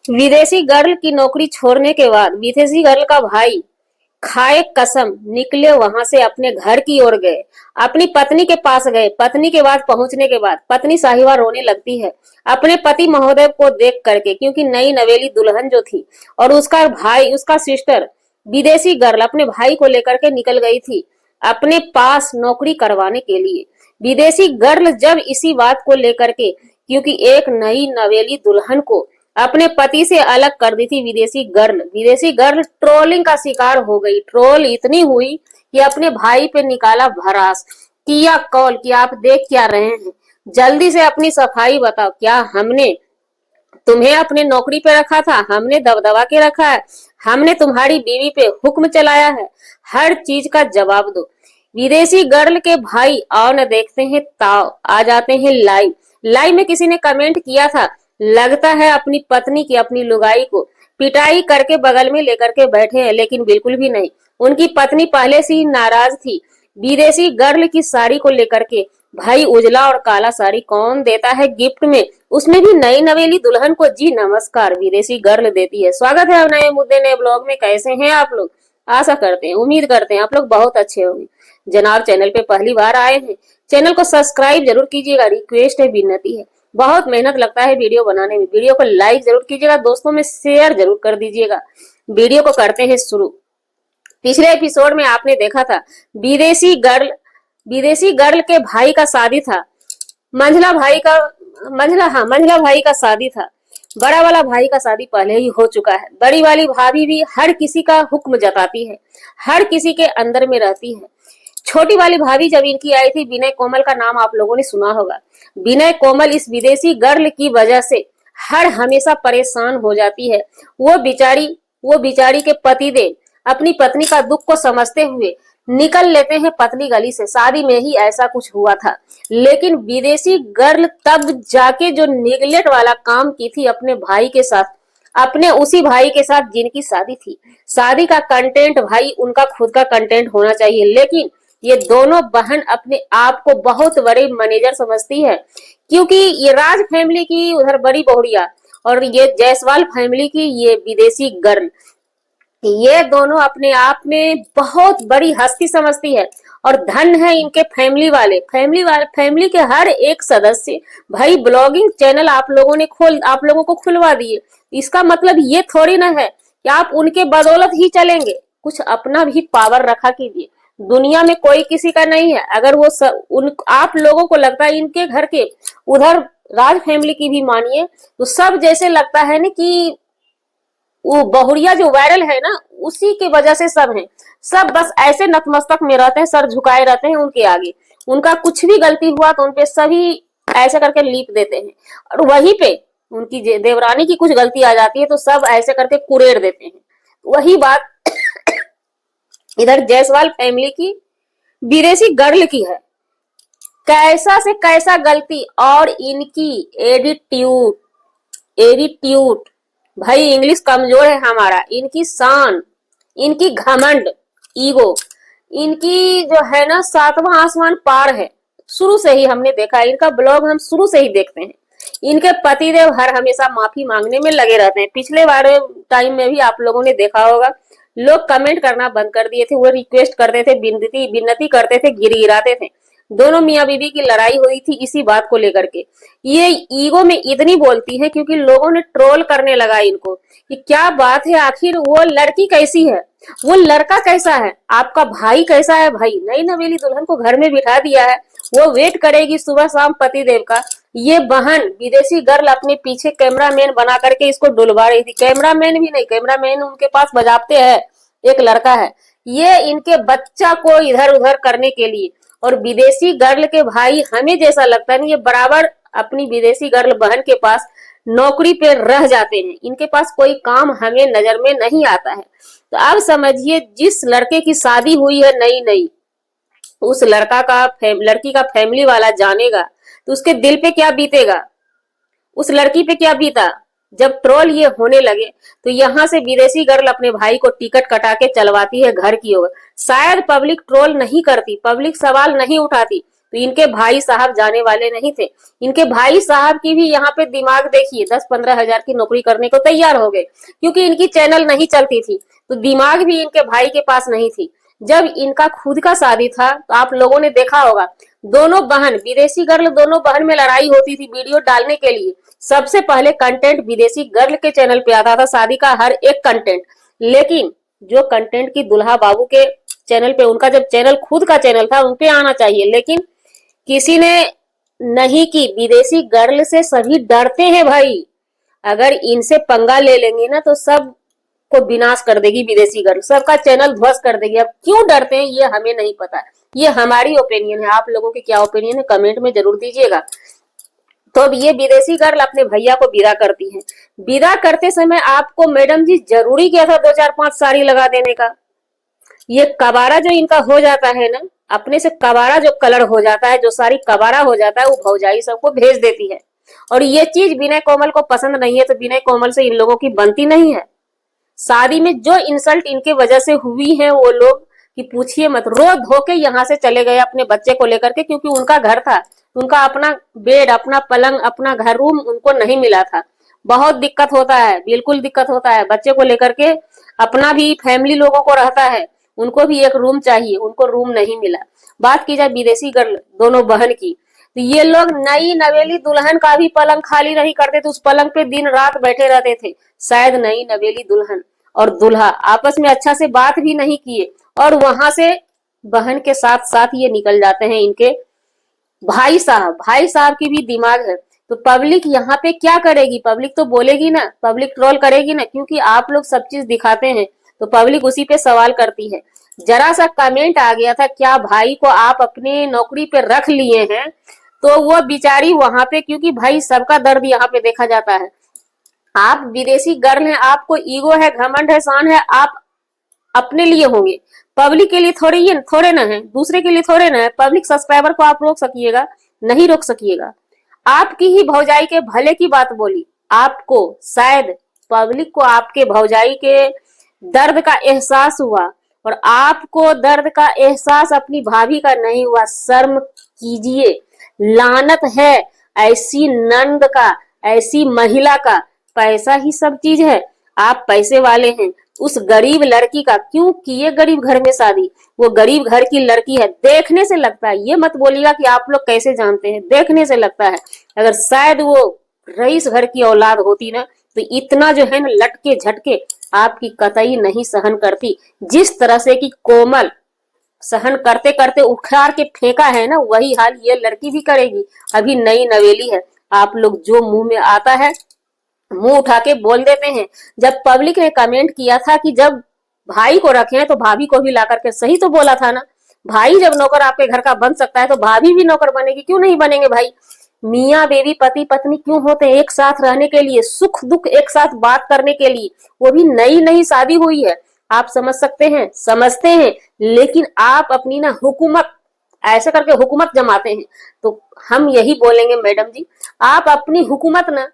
विदेशी गर्ल की नौकरी छोड़ने के बाद विदेशी गर्ल का भाई खाए कसम निकले वहां से अपने घर की ओर गए। अपनी पत्नी के पास गए। पत्नी के बाद पहुंचने के बाद पत्नी साहिबा रोने लगती है अपने पति महोदय को देख करके, क्योंकि नई नवेली दुल्हन जो थी और उसका भाई उसका सिस्टर विदेशी गर्ल अपने भाई को लेकर के निकल गई थी अपने पास नौकरी करवाने के लिए। विदेशी गर्ल जब इसी बात को लेकर के, क्योंकि एक नई नवेली दुल्हन को अपने पति से अलग कर दी थी, विदेशी गर्ल ट्रोलिंग का शिकार हो गई। ट्रोल इतनी हुई कि अपने भाई पे निकाला भरास, किया कॉल कि आप देख क्या रहे हैं, जल्दी से अपनी सफाई बताओ, क्या हमने तुम्हें अपने नौकरी पे रखा था? हमने दबदबा के रखा है? हमने तुम्हारी बीवी पे हुक्म चलाया है? हर चीज का जवाब दो। विदेशी गर्ल के भाई आओ न देखते हैं ताव, आ जाते हैं लाइव। लाइव में किसी ने कमेंट किया था, लगता है अपनी पत्नी की, अपनी लुगाई को पिटाई करके बगल में लेकर के बैठे हैं, लेकिन बिल्कुल भी नहीं। उनकी पत्नी पहले से ही नाराज थी विदेशी गर्ल की साड़ी को लेकर के। भाई उजला और काला साड़ी कौन देता है गिफ्ट में, उसमें भी नई नवेली दुल्हन को? जी नमस्कार, विदेशी गर्ल देती है। स्वागत है नए मुद्दे नए ब्लॉग में। कैसे हैं आप लोग? आशा करते हैं, उम्मीद करते हैं आप लोग बहुत अच्छे होंगे। जनाब चैनल पे पहली बार आए हैं, चैनल को सब्सक्राइब जरूर कीजिएगा, रिक्वेस्ट है, विनती है। बहुत मेहनत लगता है वीडियो बनाने में। वीडियो को लाइक जरूर कीजिएगा, दोस्तों में शेयर जरूर कर दीजिएगा। वीडियो को करते हैं शुरू। पिछले एपिसोड में आपने देखा था विदेशी गर्ल के भाई का शादी था। मंझला भाई का शादी था। बड़ा वाला भाई का शादी पहले ही हो चुका है। बड़ी वाली भाभी भी हर किसी का हुक्म जताती है, हर किसी के अंदर में रहती है। छोटी वाली भाभी जब इनकी आई थी, विनय कोमल का नाम आप लोगों ने सुना होगा। विनय कोमल इस विदेशी गर्ल की वजह से हर हमेशा परेशान हो जाती है। वो बिचारी के पतिदेव अपनी पत्नी का दुख को समझते हुए निकल लेते हैं पतली गली से। शादी में ही ऐसा कुछ हुआ था, लेकिन विदेशी गर्ल तब जाके जो निगलेक्ट वाला काम की थी अपने भाई के साथ, अपने उसी भाई के साथ जिनकी शादी थी। शादी का कंटेंट भाई उनका खुद का कंटेंट होना चाहिए, लेकिन ये दोनों बहन अपने आप को बहुत बड़े मैनेजर समझती है, क्योंकि ये राज फैमिली की उधर बड़ी बहुड़िया और ये जायसवाल फैमिली की ये विदेशी गर्ल, ये दोनों अपने आप में बहुत बड़ी हस्ती समझती है और धन है इनके फैमिली के हर एक सदस्य। भाई ब्लॉगिंग चैनल आप लोगों को खुलवा दिए, इसका मतलब ये थोड़ी ना है कि आप उनके बदौलत ही चलेंगे। कुछ अपना भी पावर रखा कीजिए। दुनिया में कोई किसी का नहीं है। अगर आप लोगों को लगता है इनके घर के उधर राज फैमिली की भी मानिए, तो सब जैसे लगता है ना कि वो बहुरिया जो वायरल है ना, उसी की वजह से सब हैं। सब बस ऐसे नतमस्तक में रहते हैं, सर झुकाए रहते हैं उनके आगे। उनका कुछ भी गलती हुआ तो उनपे सभी ऐसे करके लीप देते हैं, और वहीं पे उनकी देवरानी की कुछ गलती आ जाती है तो सब ऐसे करके कुरेड़ देते हैं। वही बात इधर जायसवाल फैमिली की विदेशी गर्ल की है। कैसा से कैसा गलती, और इनकी एटीट्यूड भाई इंग्लिश कमजोर है हमारा। इनकी शान, इनकी घमंड, ईगो, इनकी जो है ना सातवां आसमान पार है। शुरू से ही हमने देखा है, इनका ब्लॉग हम शुरू से ही देखते हैं। इनके पतिदेव हर हमेशा माफी मांगने में लगे रहते हैं। पिछले बार टाइम में भी आप लोगों ने देखा होगा, लोग कमेंट करना बंद कर दिए थे, वो रिक्वेस्ट करते थे, विनती करते थे, गिड़गिड़ाते थे। दोनों मियाँ बीवी की लड़ाई हुई थी इसी बात को लेकर के। ये ईगो में इतनी बोलती है क्योंकि लोगों ने ट्रोल करने लगा इनको कि क्या बात है, आखिर वो लड़की कैसी है, वो लड़का कैसा है, आपका भाई कैसा है। भाई नई नवेली दुल्हन को घर में बिठा दिया है, वो वेट करेगी सुबह शाम पतिदेव का। ये बहन विदेशी गर्ल अपने पीछे कैमरामैन बना करके इसको डुलवा रही थी। कैमरामैन भी नहीं, कैमरामैन उनके पास बजाते हैं, एक लड़का है। ये इनके बच्चा को इधर उधर करने के लिए। और विदेशी गर्ल के भाई, हमें जैसा लगता है ना, ये बराबर अपनी विदेशी गर्ल बहन के पास नौकरी पे रह जाते हैं। इनके पास कोई काम हमें नजर में नहीं आता है। तो अब समझिए, जिस लड़के की शादी हुई है नई नई, उस लड़की का फैमिली वाला जानेगा तो उसके दिल पे क्या बीतेगा, उस लड़की पे क्या बीता। जब ट्रोल ये होने लगे तो यहाँ से विदेशी गर्ल अपने भाई को टिकट कटा के चलवाती है घर की ओर। शायद पब्लिक ट्रोल नहीं करती, पब्लिक सवाल नहीं उठाती, तो तो इनके भाई साहब जाने वाले नहीं थे। इनके भाई साहब की भी यहाँ पे दिमाग देखिए, 10-15 हजार की नौकरी करने को तैयार हो गए, क्योंकि इनकी चैनल नहीं चलती थी, तो दिमाग भी इनके भाई के पास नहीं थी। जब इनका खुद का शादी था तो आप लोगों ने देखा होगा, दोनों बहन विदेशी गर्ल, दोनों बहन में लड़ाई होती थी वीडियो डालने के लिए। सबसे पहले कंटेंट विदेशी गर्ल के चैनल पे आता था, शादी का हर एक कंटेंट। लेकिन जो कंटेंट की दुल्हा बाबू के चैनल पे, उनका जब चैनल खुद का चैनल था, उनपे आना चाहिए, लेकिन किसी ने नहीं की। विदेशी गर्ल से सभी डरते हैं भाई, अगर इनसे पंगा ले लेंगे ना तो सब को विनाश कर देगी विदेशी गर्ल, सबका चैनल ध्वस्त कर देगी। अब क्यों डरते हैं ये हमें नहीं पता, ये हमारी ओपिनियन है। आप लोगों की क्या ओपिनियन है कमेंट में जरूर दीजिएगा। तो अब ये विदेशी गर्ल अपने भैया को विदा करती है। विदा करते समय आपको मैडम जी जरूरी क्या था 2-4-5 साड़ी लगा देने का? ये कबारा जो इनका हो जाता है ना, अपने से कबारा जो कलर हो जाता है, जो साड़ी कबारा हो जाता है, वो भौजाई सबको भेज देती है। और ये चीज विनय कोमल को पसंद नहीं है, तो विनय कोमल से इन लोगों की बनती नहीं है। शादी में जो इंसल्ट इनके वजह से हुई है वो लोग कि पूछिए मत। रो धो के यहाँ से चले गए अपने बच्चे को लेकर के, क्योंकि उनका घर था, उनका अपना बेड, अपना पलंग, अपना घर रूम उनको नहीं मिला था। बहुत दिक्कत होता है, बिल्कुल दिक्कत होता है बच्चे को लेकर के। अपना भी फैमिली लोगों को रहता है, उनको भी एक रूम चाहिए, उनको रूम नहीं मिला। बात की जाए विदेशी गर्ल दोनों बहन की, तो ये लोग नई नवेली दुल्हन का भी पलंग खाली नहीं करते थे, उस पलंग पे दिन रात बैठे रहते थे। शायद नई नवेली दुल्हन और दूल्हा आपस में अच्छा से बात भी नहीं किए, और वहां से बहन के साथ साथ ये निकल जाते हैं इनके भाई साहब। भाई साहब की भी दिमाग है, तो पब्लिक यहाँ पे क्या करेगी? पब्लिक तो बोलेगी ना, पब्लिक ट्रोल करेगी ना, क्योंकि आप लोग सब चीज दिखाते हैं, तो पब्लिक उसी पे सवाल करती है। जरा सा कमेंट आ गया था, क्या भाई को आप अपने नौकरी पे रख लिए हैं? तो वो बेचारी वहां पे, क्योंकि भाई सबका दर्द यहाँ पे देखा जाता है। आप विदेशी गर्ल हैं, आपको ईगो है, घमंड है, शान है, आप अपने लिए होंगे, पब्लिक के लिए थोड़े ही थोड़े ना है, दूसरे के लिए थोड़े ना है। पब्लिक सब्सक्राइबर को आप रोक सकिएगा? नहीं रोक सकिएगा। आपकी ही भौजाई के भले की बात बोली, आपको शायद पब्लिक को आपके भौजाई के दर्द का एहसास हुआ, और आपको दर्द का एहसास अपनी भाभी का नहीं हुआ। शर्म कीजिए, लानत है ऐसी नंद का, ऐसी महिला का। पैसा ही सब चीज है, आप पैसे वाले हैं। उस गरीब लड़की का क्यों किए गरीब घर में शादी? वो गरीब घर की लड़की है, देखने से लगता है, ये मत बोलिएगा कि आप लोग कैसे जानते हैं, देखने से लगता है। अगर शायद वो रईस घर की औलाद होती ना, तो इतना जो है ना लटके झटके आपकी कतई नहीं सहन करती। जिस तरह से कि कोमल सहन करते करते उखाड़ के फेंका है ना, वही हाल ये लड़की भी करेगी। अभी नई नवेली है, आप लोग जो मुंह में आता है मुंह उठा के बोल देते हैं। जब पब्लिक ने कमेंट किया था कि जब भाई को रखे हैं तो भाभी को भी ला करके, सही तो बोला था ना। भाई जब नौकर आपके घर का बन सकता है तो भाभी भी नौकर बनेगी, क्यों नहीं बनेंगे भाई? मियाँ बीवी पति पत्नी क्यों होते हैं? एक साथ रहने के लिए, सुख दुख एक साथ बात करने के लिए। वो भी नई नई शादी हुई है, आप समझ सकते हैं, समझते हैं, लेकिन आप अपनी ना हुकूमत ऐसे करके हुकूमत जमाते हैं। तो हम यही बोलेंगे मैडम जी, आप अपनी हुकूमत ना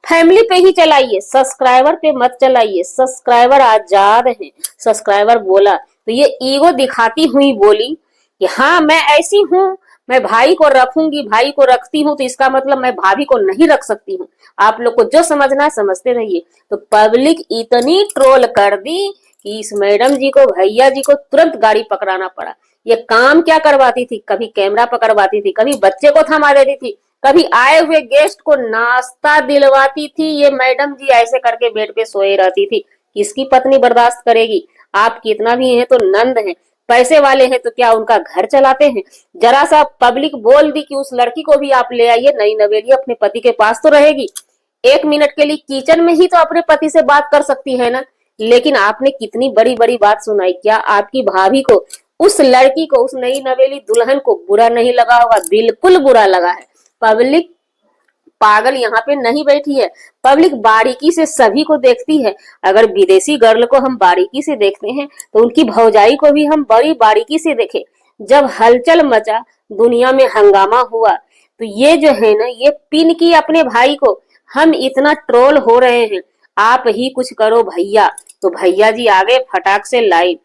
फैमिली पे ही चलाइए, सब्सक्राइबर पे मत चलाइए। सब्सक्राइबर आजाद है, सब्सक्राइबर बोला तो ये ईगो दिखाती हुई बोली कि हाँ मैं ऐसी हूँ, मैं भाई को रखूंगी, भाई को रखती हूँ, तो इसका मतलब मैं भाभी को नहीं रख सकती हूँ। आप लोग को जो समझना है समझते रहिए। तो पब्लिक इतनी ट्रोल कर दी कि इस मैडम जी को, भैया जी को तुरंत गाड़ी पकड़ाना पड़ा। ये काम क्या करवाती थी? कभी कैमरा पकड़वाती थी, कभी बच्चे को थमा देती थी, कभी आए हुए गेस्ट को नाश्ता दिलवाती थी। ये मैडम जी ऐसे करके बेड पे सोए रहती थी। किसकी पत्नी बर्दाश्त करेगी? आप कितना भी हैं तो नंद हैं, पैसे वाले हैं, तो क्या उनका घर चलाते हैं? जरा सा पब्लिक बोल दी कि उस लड़की को भी आप ले आइए, नई नवेली अपने पति के पास तो रहेगी, 1 मिनट के लिए किचन में ही तो अपने पति से बात कर सकती है ना। लेकिन आपने कितनी बड़ी बड़ी बात सुनाई। क्या आपकी भाभी को, उस लड़की को, उस नई नवेली दुल्हन को बुरा नहीं लगा होगा? बिल्कुल बुरा लगा है। पब्लिक पागल यहाँ पे नहीं बैठी है, पब्लिक बारीकी से सभी को देखती है। अगर विदेशी गर्ल को हम बारीकी से देखते हैं तो उनकी भौजाई को भी हम बड़ी बारीकी से देखें। जब हलचल मचा, दुनिया में हंगामा हुआ, तो ये जो है ना, ये पिन की अपने भाई को। हम इतना ट्रोल हो रहे हैं, आप ही कुछ करो भैया। तो भैया जी आ गए फटाक से लाइव।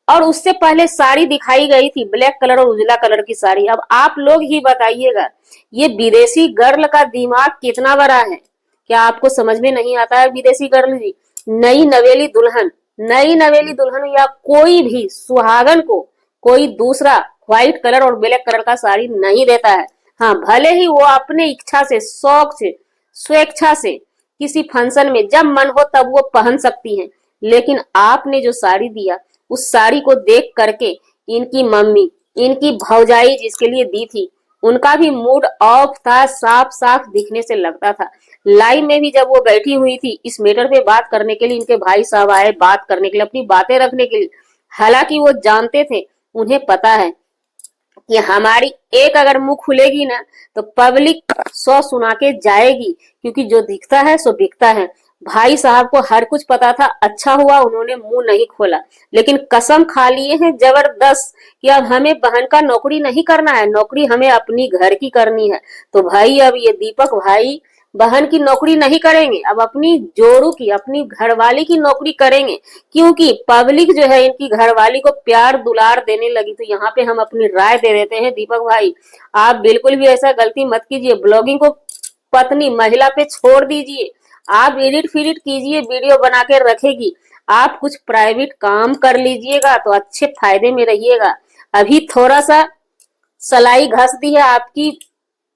और उससे पहले साड़ी दिखाई गई थी ब्लैक कलर और उजला कलर की साड़ी। अब आप लोग ही बताइएगा, ये विदेशी गर्ल का दिमाग कितना बड़ा है। क्या आपको समझ में नहीं आता है विदेशी गर्ल जी? नई नवेली दुल्हन, नई नवेली दुल्हन या कोई भी सुहागन को कोई दूसरा व्हाइट कलर और ब्लैक कलर का साड़ी नहीं देता है। हाँ, भले ही वो अपने इच्छा से, शौक से, स्वेच्छा से किसी फंक्शन में जब मन हो तब वो पहन सकती हैं, लेकिन आपने जो साड़ी दिया उस साड़ी को देख करके इनकी मम्मी, इनकी भौजाई जिसके लिए दी थी, उनका भी मूड ऑफ था, साफ साफ दिखने से लगता था। लाइव में भी जब वो बैठी हुई थी इस मैटर पे बात करने के लिए, इनके भाई साहब आए बात करने के लिए, अपनी बातें रखने के लिए, हालांकि वो जानते थे, उन्हें पता है कि हमारी एक अगर मुंह खुलेगी ना तो पब्लिक 100 सुना के जाएगी, क्योंकि जो दिखता है सो बिकता है। भाई साहब को हर कुछ पता था, अच्छा हुआ उन्होंने मुंह नहीं खोला, लेकिन कसम खा लिए हैं जबरदस्त कि अब हमें बहन का नौकरी नहीं करना है, नौकरी हमें अपनी घर की करनी है। तो भाई अब ये दीपक भाई बहन की नौकरी नहीं करेंगे, अब अपनी जोरू की, अपनी घरवाली की नौकरी करेंगे, क्योंकि पब्लिक जो है इनकी घरवाली को प्यार दुलार देने लगी। तो यहाँ पे हम अपनी राय दे देते हैं, दीपक भाई आप बिल्कुल भी ऐसा गलती मत कीजिए, ब्लॉगिंग को पत्नी महिला पे छोड़ दीजिए। आप एडिट फिडिट कीजिए, वीडियो बना के रखेगी, आप कुछ प्राइवेट काम कर लीजिएगा तो अच्छे फायदे में रहिएगा। अभी थोड़ा सा सलाई घस दी है आपकी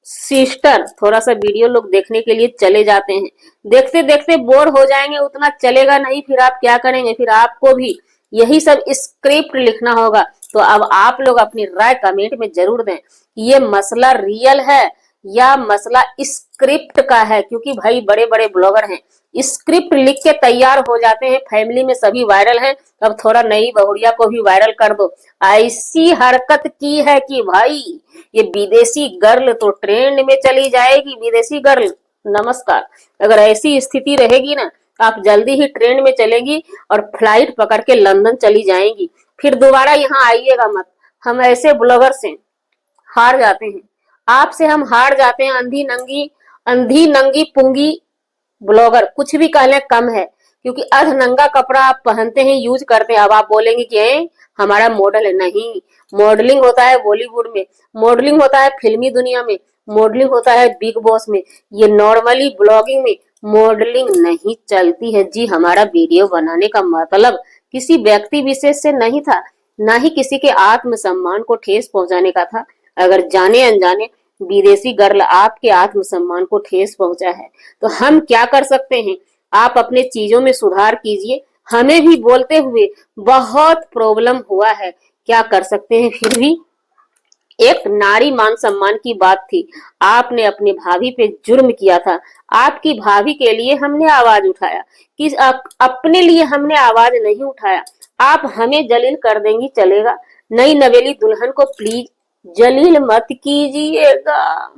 सिस्टर, थोड़ा सा वीडियो लोग देखने के लिए चले जाते हैं, देखते देखते बोर हो जाएंगे, उतना चलेगा नहीं, फिर आप क्या करेंगे, फिर आपको भी यही सब स्क्रिप्ट लिखना होगा। तो अब आप लोग अपनी राय कमेंट में जरूर दें कि ये मसला रियल है या मसला स्क्रिप्ट का है, क्योंकि भाई बड़े बड़े ब्लॉगर हैं, स्क्रिप्ट लिख के तैयार हो जाते हैं, फैमिली में सभी वायरल हैं, अब थोड़ा नई बहुरिया को भी वायरल कर दो। ऐसी हरकत की है कि भाई ये विदेशी गर्ल तो ट्रेंड में चली जाएगी। विदेशी गर्ल नमस्कार, अगर ऐसी स्थिति रहेगी ना आप जल्दी ही ट्रेंड में चलेगी और फ्लाइट पकड़ के लंदन चली जाएंगी, फिर दोबारा यहाँ आइएगा मत। हम ऐसे ब्लॉगर से हार जाते हैं, आपसे हम हार जाते हैं। अंधी नंगी पुंगी ब्लॉगर कुछ भी कहले कम है, क्योंकि अर्ध नंगा कपड़ा आप पहनते हैं, यूज करते हैं। अब आप बोलेंगे कि हमारा मॉडल है, नहीं, मॉडलिंग होता है बॉलीवुड में, मॉडलिंग होता है फिल्मी दुनिया में, मॉडलिंग होता है बिग बॉस में, ये नॉर्मली ब्लॉगिंग में मॉडलिंग नहीं चलती है जी। हमारा वीडियो बनाने का मतलब किसी व्यक्ति विशेष से नहीं था, ना ही किसी के आत्मसम्मान को ठेस पहुंचाने का था। अगर जाने अनजाने विदेशी गर्ल आपके आत्मसम्मान को ठेस पहुंचा है तो हम क्या कर सकते हैं? आप अपने चीजों में सुधार कीजिए। हमें भी बोलते हुए बहुत प्रॉब्लम हुआ है, क्या कर सकते हैं। फिर भी एक नारी मान सम्मान की बात थी, आपने अपनी भाभी पे जुर्म किया था, आपकी भाभी के लिए हमने आवाज उठाया, कि अपने लिए हमने आवाज नहीं उठाया। आप हमें जलील कर देंगी चलेगा, नई नवेली दुल्हन को प्लीज जलील मत कीजिएगा।